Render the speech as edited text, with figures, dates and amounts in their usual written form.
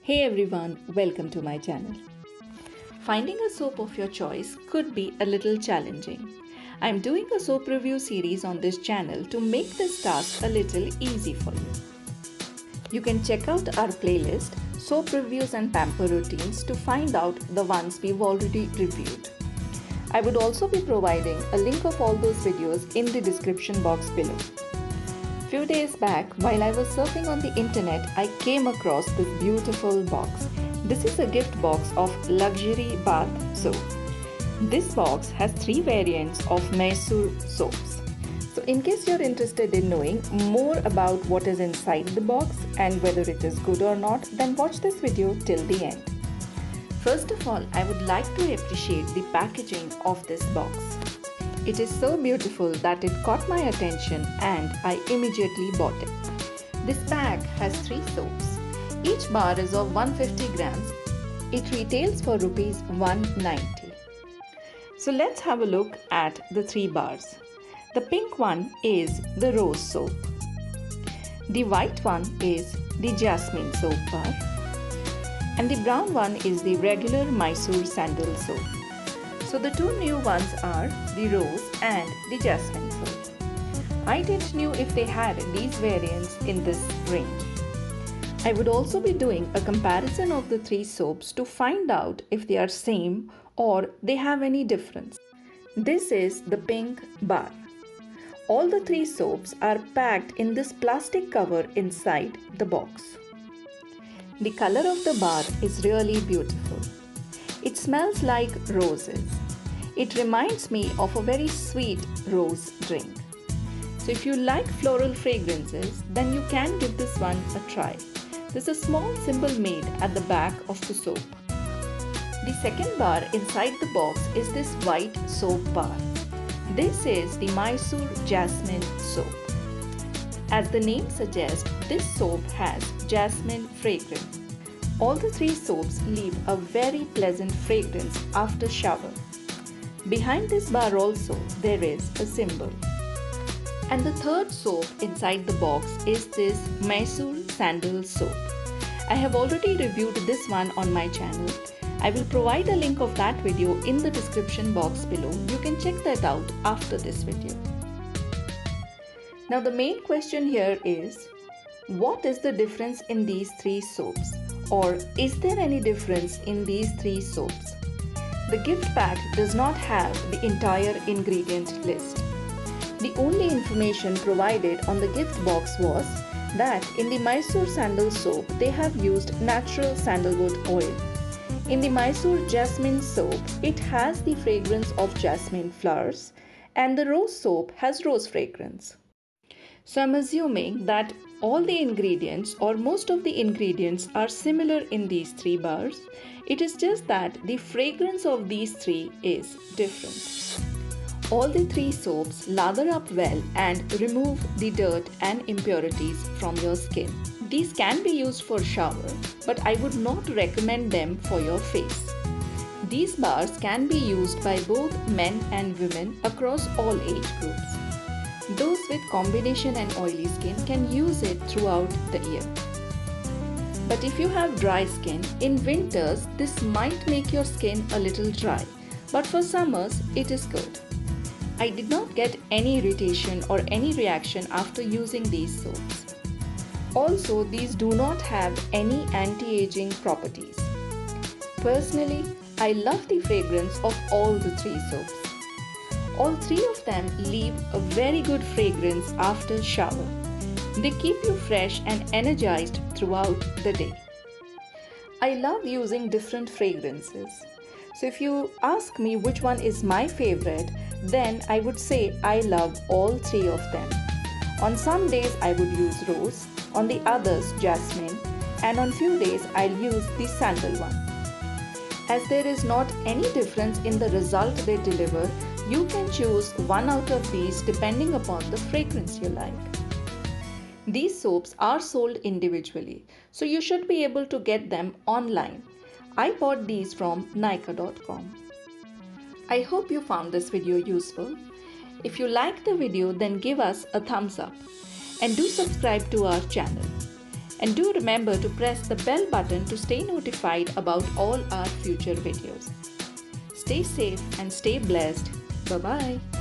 Hey everyone, welcome to my channel. Finding a soap of your choice could be a little challenging. I'm doing a soap review series on this channel to make this task a little easy for you. You can check out our playlist, Soap Reviews and Pamper Routines, to find out the ones we've already reviewed. I would also be providing a link of all those videos in the description box below. Few days back, while I was surfing on the internet, I came across this beautiful box. This is a gift box of luxury bath soap. This box has 3 variants of Mysore soaps. So in case you're interested in knowing more about what is inside the box and whether it is good or not, then watch this video till the end. First of all, I would like to appreciate the packaging of this box. It is so beautiful that it caught my attention and I immediately bought it. This bag has 3 soaps. Each bar is of 150 grams. It retails for Rs 190. So let's have a look at the 3 bars. The pink one is the rose soap. The white one is the jasmine soap bar. And the brown one is the regular Mysore sandal soap. So the 2 new ones are the rose and the jasmine soap. I didn't know if they had these variants in this range. I would also be doing a comparison of the 3 soaps to find out if they are same or they have any difference. This is the pink bar. All the 3 soaps are packed in this plastic cover inside the box. The color of the bar is really beautiful. It smells like roses. It reminds me of a very sweet rose drink. So if you like floral fragrances, then you can give this one a try. There's a small symbol made at the back of the soap. The second bar inside the box is this white soap bar. This is the Mysore Jasmine soap. As the name suggests, this soap has jasmine fragrance. All the 3 soaps leave a very pleasant fragrance after shower. Behind this bar also there is a symbol. And the third soap inside the box is this Mysore sandal soap. I have already reviewed this one on my channel. I will provide a link of that video in the description box below. You can check that out after this video. Now the main question here is, what is the difference in these 3 soaps? Or is there any difference in these 3 soaps? The gift pack does not have the entire ingredient list. The only information provided on the gift box was that in the Mysore sandal soap they have used natural sandalwood oil. In the Mysore jasmine soap, it has the fragrance of jasmine flowers, and the rose soap has rose fragrance. So I'm assuming that all the ingredients or most of the ingredients are similar in these 3 bars. It is just that the fragrance of these 3 is different. All the 3 soaps lather up well and remove the dirt and impurities from your skin. These can be used for shower, but I would not recommend them for your face. These bars can be used by both men and women across all age groups. Those with combination and oily skin can use it throughout the year. But if you have dry skin, in winters this might make your skin a little dry, but for summers it is good. I did not get any irritation or any reaction after using these soaps. Also, these do not have any anti-aging properties. Personally, I love the fragrance of all the 3 soaps. All 3 of them leave a very good fragrance after shower. They keep you fresh and energized throughout the day. I love using different fragrances. So if you ask me which one is my favorite, then I would say I love all 3 of them. On some days I would use rose, on the others jasmine, and on few days I'll use the sandal one. As there is not any difference in the result they deliver, you can choose one out of these depending upon the fragrance you like. These soaps are sold individually, so you should be able to get them online. I bought these from Nykaa.com. I hope you found this video useful. If you liked the video, then give us a thumbs up and do subscribe to our channel. And do remember to press the bell button to stay notified about all our future videos. Stay safe and stay blessed. Bye bye.